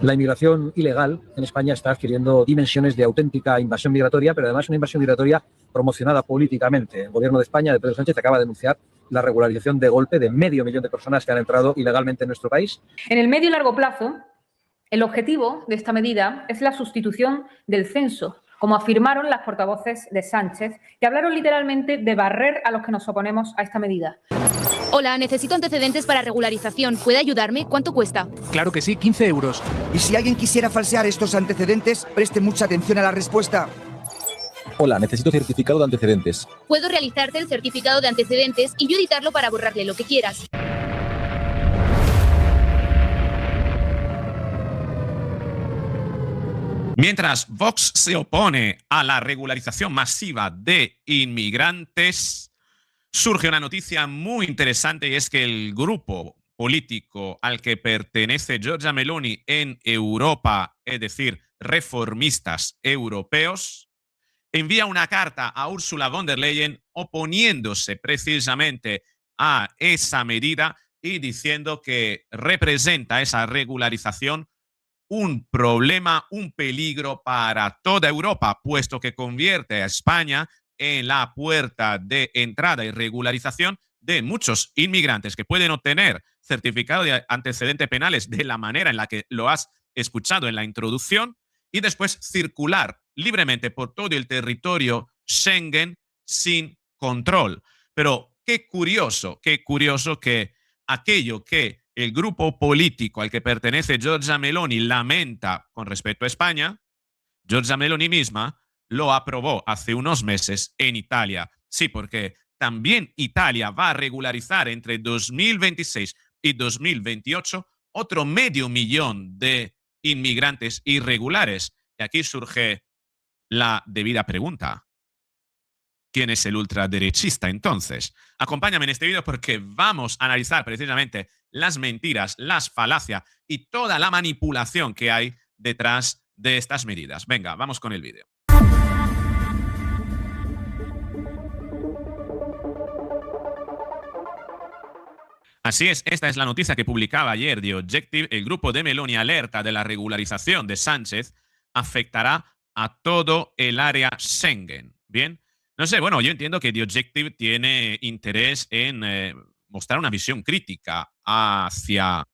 La inmigración ilegal en España está adquiriendo dimensiones de auténtica invasión migratoria, pero además una invasión migratoria promocionada políticamente. El gobierno de España, de Pedro Sánchez, acaba de anunciar la regularización de golpe de 500.000 de personas que han entrado ilegalmente en nuestro país. En el medio y largo plazo, el objetivo de esta medida es la sustitución del censo, como afirmaron las portavoces de Sánchez, que hablaron literalmente de barrer a los que nos oponemos a esta medida. Hola, necesito antecedentes para regularización. ¿Puede ayudarme? ¿Cuánto cuesta? Claro que sí, 15 euros. Y si alguien quisiera falsear estos antecedentes, preste mucha atención a la respuesta. Hola, necesito certificado de antecedentes. Puedo realizarte el certificado de antecedentes y yo editarlo para borrarle lo que quieras. Mientras Vox se opone a la regularización masiva de inmigrantes, surge una noticia muy interesante y es que el grupo político al que pertenece Giorgia Meloni en Europa, es decir, reformistas europeos, envía una carta a Ursula von der Leyen oponiéndose precisamente a esa medida y diciendo que representa esa regularización un problema, un peligro para toda Europa, puesto que convierte a España en la puerta de entrada y regularización de muchos inmigrantes que pueden obtener certificado de antecedentes penales de la manera en la que lo has escuchado en la introducción y después circular libremente por todo el territorio Schengen sin control. Pero qué curioso que aquello que el grupo político al que pertenece Giorgia Meloni lamenta con respecto a España, Giorgia Meloni misma lo aprobó hace unos meses en Italia. Sí, porque también Italia va a regularizar entre 2026 y 2028 otro 500.000 de inmigrantes irregulares. Y aquí surge la debida pregunta. ¿Quién es el ultraderechista entonces? Acompáñame en este vídeo porque vamos a analizar precisamente las mentiras, las falacias y toda la manipulación que hay detrás de estas medidas. Venga, vamos con el vídeo. Así es, esta es la noticia que publicaba ayer The Objective. El grupo de Meloni alerta de la regularización de Sánchez afectará a todo el área Schengen. Bien, no sé, bueno, yo entiendo que The Objective tiene interés en mostrar una visión crítica hacia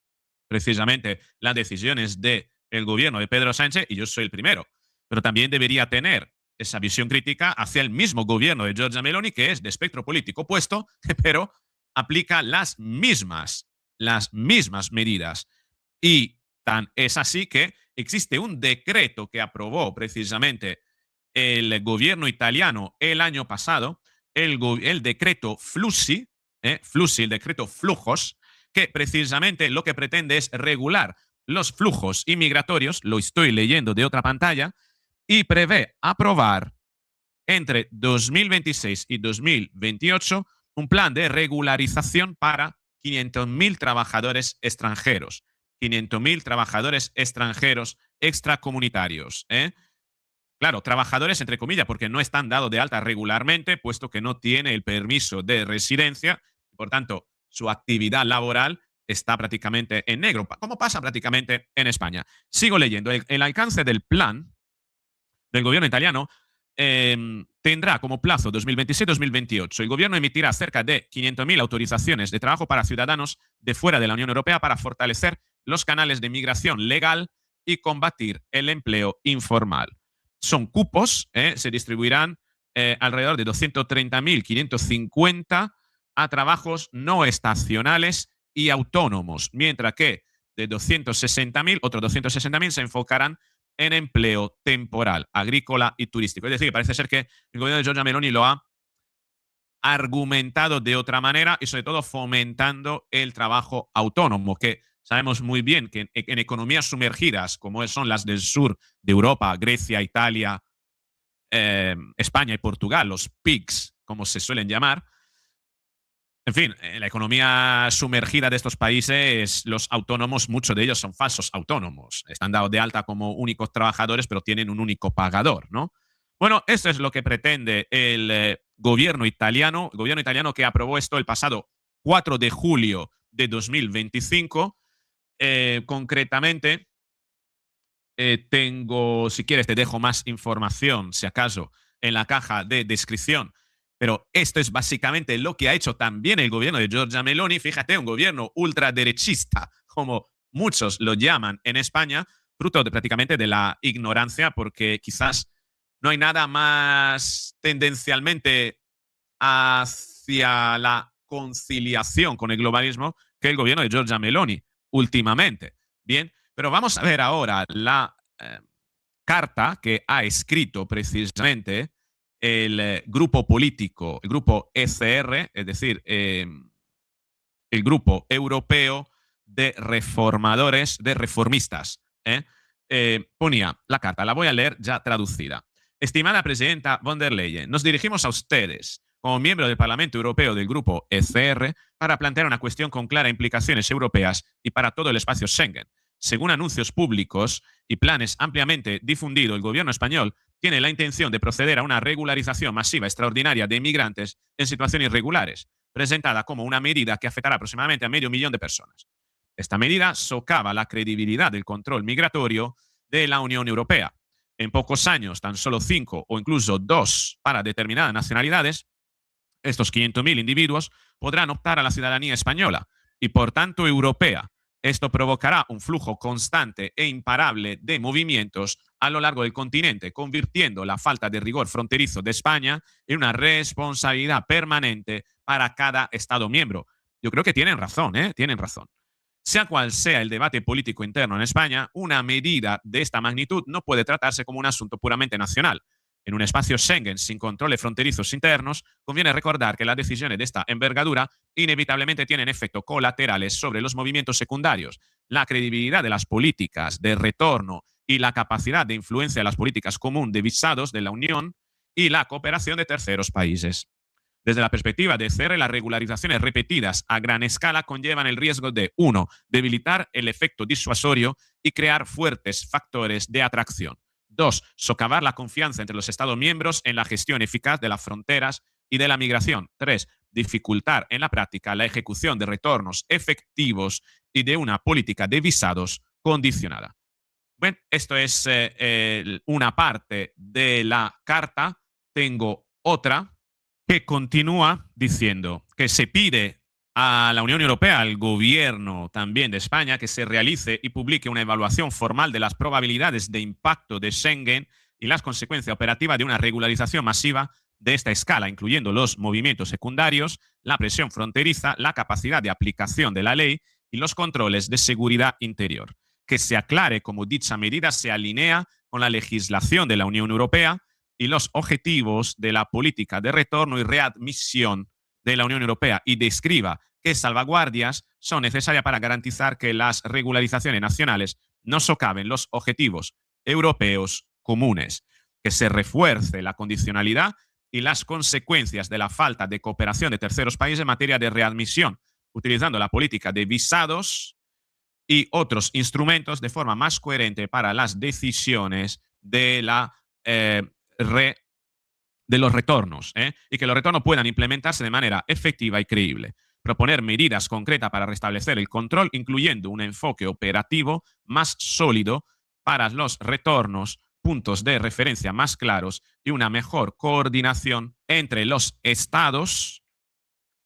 precisamente las decisiones del gobierno de Pedro Sánchez, y yo soy el primero, pero también debería tener esa visión crítica hacia el mismo gobierno de Giorgia Meloni, que es de espectro político opuesto, pero aplica las mismas medidas. Y tan es así que existe un decreto que aprobó precisamente el gobierno italiano el año pasado, el decreto Flussi, el decreto Flujos, que precisamente lo que pretende es regular los flujos inmigratorios, lo estoy leyendo de otra pantalla, y prevé aprobar entre 2026 y 2028 un plan de regularización para 500.000 trabajadores extranjeros. 500.000 trabajadores extranjeros extracomunitarios. Claro, trabajadores entre comillas, porque no están dados de alta regularmente, puesto que no tiene el permiso de residencia. Por tanto, su actividad laboral está prácticamente en negro, como pasa prácticamente en España. Sigo leyendo. El alcance del plan del gobierno italiano tendrá como plazo 2026-2028. El gobierno emitirá cerca de 500.000 autorizaciones de trabajo para ciudadanos de fuera de la Unión Europea para fortalecer los canales de migración legal y combatir el empleo informal. Son cupos, se distribuirán alrededor de 230.550 a trabajos no estacionales y autónomos, mientras que de 260.000, otros 260.000 se enfocarán en empleo temporal, agrícola y turístico. Es decir, parece ser que el gobierno de Giorgia Meloni lo ha argumentado de otra manera y sobre todo fomentando el trabajo autónomo, que sabemos muy bien que en economías sumergidas, como son las del sur de Europa, Grecia, Italia, España y Portugal, los PIGS, como se suelen llamar, en fin, en la economía sumergida de estos países, los autónomos, muchos de ellos son falsos autónomos. Están dados de alta como únicos trabajadores, pero tienen un único pagador, ¿no? Bueno, esto es lo que pretende el gobierno italiano que aprobó esto el pasado 4 de julio de 2025. Concretamente, tengo, si quieres, te dejo más información, si acaso, en la caja de descripción. Pero esto es básicamente lo que ha hecho también el gobierno de Giorgia Meloni. Fíjate, un gobierno ultraderechista, como muchos lo llaman en España, fruto prácticamente de la ignorancia, porque quizás no hay nada más tendencialmente hacia la conciliación con el globalismo que el gobierno de Giorgia Meloni últimamente. Bien, pero vamos a ver ahora la carta que ha escrito precisamente el grupo político, el grupo ECR, es decir, el grupo europeo de reformadores, de reformistas. Ponía la carta, la voy a leer ya traducida. Estimada presidenta von der Leyen, nos dirigimos a ustedes como miembro del Parlamento Europeo del grupo ECR para plantear una cuestión con claras implicaciones europeas y para todo el espacio Schengen. Según anuncios públicos y planes ampliamente difundidos, el gobierno español tiene la intención de proceder a una regularización masiva extraordinaria de inmigrantes en situaciones irregulares, presentada como una medida que afectará aproximadamente a 500.000 de personas. Esta medida socava la credibilidad del control migratorio de la Unión Europea. En pocos años, tan solo 5 o incluso 2 para determinadas nacionalidades, estos 500.000 individuos podrán optar a la ciudadanía española y, por tanto, europea. Esto provocará un flujo constante e imparable de movimientos a lo largo del continente, convirtiendo la falta de rigor fronterizo de España en una responsabilidad permanente para cada Estado miembro. Yo creo que tienen razón, tienen razón. Sea cual sea el debate político interno en España, una medida de esta magnitud no puede tratarse como un asunto puramente nacional. En un espacio Schengen sin controles fronterizos internos, conviene recordar que las decisiones de esta envergadura inevitablemente tienen efectos colaterales sobre los movimientos secundarios, la credibilidad de las políticas de retorno y la capacidad de influencia de las políticas comunes de visados de la Unión y la cooperación de terceros países. Desde la perspectiva de ECR, las regularizaciones repetidas a gran escala conllevan el riesgo de 1. Debilitar el efecto disuasorio y crear fuertes factores de atracción. 2. Socavar la confianza entre los Estados miembros en la gestión eficaz de las fronteras y de la migración. 3. Dificultar en la práctica la ejecución de retornos efectivos y de una política de visados condicionada. Bueno, esto es una parte de la carta. Tengo otra que continúa diciendo que se pide a la Unión Europea, al gobierno también de España, que se realice y publique una evaluación formal de las probabilidades de impacto de Schengen y las consecuencias operativas de una regularización masiva de esta escala, incluyendo los movimientos secundarios, la presión fronteriza, la capacidad de aplicación de la ley y los controles de seguridad interior. Que se aclare cómo dicha medida se alinea con la legislación de la Unión Europea y los objetivos de la política de retorno y readmisión de la Unión Europea y describa qué salvaguardias son necesarias para garantizar que las regularizaciones nacionales no socaven los objetivos europeos comunes, que se refuerce la condicionalidad y las consecuencias de la falta de cooperación de terceros países en materia de readmisión, utilizando la política de visados y otros instrumentos de forma más coherente para las decisiones de los retornos, y que los retornos puedan implementarse de manera efectiva y creíble. Proponer medidas concretas para restablecer el control, incluyendo un enfoque operativo más sólido para los retornos, puntos de referencia más claros y una mejor coordinación entre los estados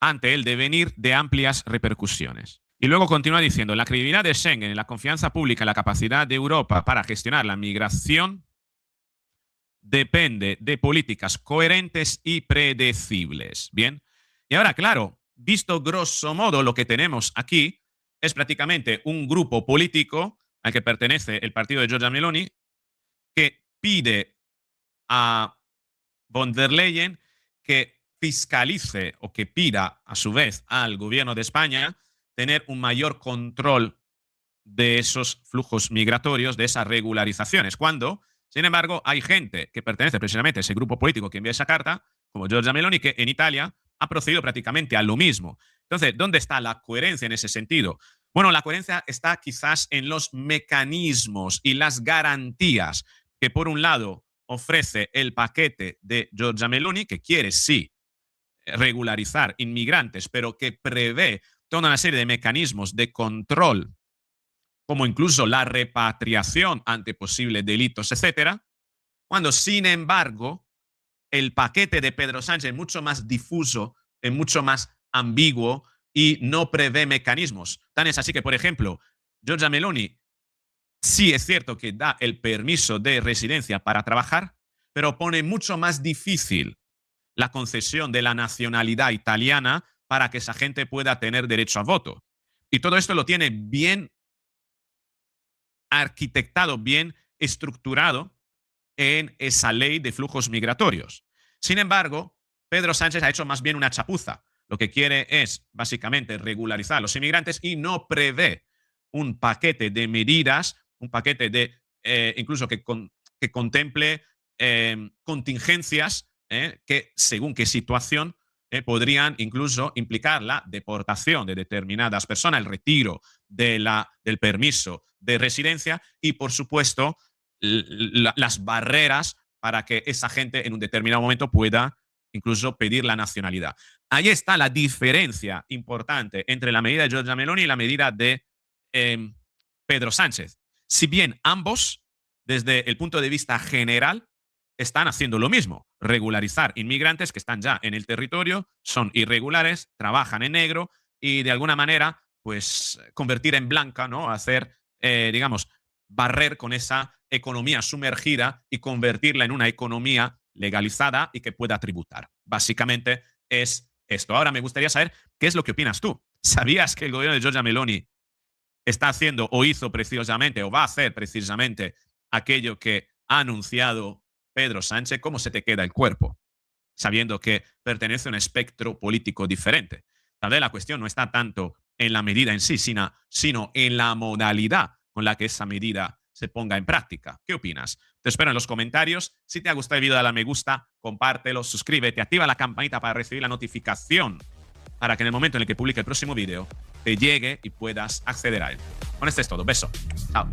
ante el devenir de amplias repercusiones. Y luego continúa diciendo, la credibilidad de Schengen y la confianza pública en la capacidad de Europa para gestionar la migración depende de políticas coherentes y predecibles. Bien, y ahora, claro, visto grosso modo, lo que tenemos aquí es prácticamente un grupo político al que pertenece el partido de Giorgia Meloni que pide a von der Leyen que fiscalice o que pida a su vez al gobierno de España tener un mayor control de esos flujos migratorios, de esas regularizaciones, cuando, sin embargo, hay gente que pertenece precisamente a ese grupo político que envía esa carta, como Giorgia Meloni, que en Italia ha procedido prácticamente a lo mismo. Entonces, ¿dónde está la coherencia en ese sentido? Bueno, la coherencia está quizás en los mecanismos y las garantías que, por un lado, ofrece el paquete de Giorgia Meloni, que quiere, sí, regularizar inmigrantes, pero que prevé toda una serie de mecanismos de control como incluso la repatriación ante posibles delitos, etcétera, cuando, sin embargo, el paquete de Pedro Sánchez es mucho más difuso, es mucho más ambiguo y no prevé mecanismos. Tan es así que, por ejemplo, Giorgia Meloni sí es cierto que da el permiso de residencia para trabajar, pero pone mucho más difícil la concesión de la nacionalidad italiana para que esa gente pueda tener derecho a voto. Y todo esto lo tiene bien arquitectado, bien estructurado en esa ley de flujos migratorios. Sin embargo, Pedro Sánchez ha hecho más bien una chapuza. Lo que quiere es básicamente regularizar a los inmigrantes y no prevé un paquete de medidas, un paquete de incluso que contemple contingencias que, según qué situación, podrían incluso implicar la deportación de determinadas personas, el retiro del permiso de residencia y, por supuesto, las barreras para que esa gente en un determinado momento pueda incluso pedir la nacionalidad. Ahí está la diferencia importante entre la medida de Giorgia Meloni y la medida de Pedro Sánchez. Si bien ambos, desde el punto de vista general, están haciendo lo mismo, regularizar inmigrantes que están ya en el territorio, son irregulares, trabajan en negro y de alguna manera pues convertir en blanca, ¿no? Hacer, digamos, barrer con esa economía sumergida y convertirla en una economía legalizada y que pueda tributar. Básicamente es esto. Ahora me gustaría saber qué es lo que opinas tú. ¿Sabías que el gobierno de Giorgia Meloni está haciendo o hizo precisamente o va a hacer precisamente aquello que ha anunciado Pedro Sánchez? ¿Cómo se te queda el cuerpo sabiendo que pertenece a un espectro político diferente? Tal vez la cuestión no está tanto en la medida en sí, sino en la modalidad con la que esa medida se ponga en práctica. ¿Qué opinas? Te espero en los comentarios. Si te ha gustado el vídeo, dale a me gusta, compártelo, suscríbete, activa la campanita para recibir la notificación para que en el momento en el que publique el próximo vídeo te llegue y puedas acceder a él. Con esto es todo. Beso. Chao.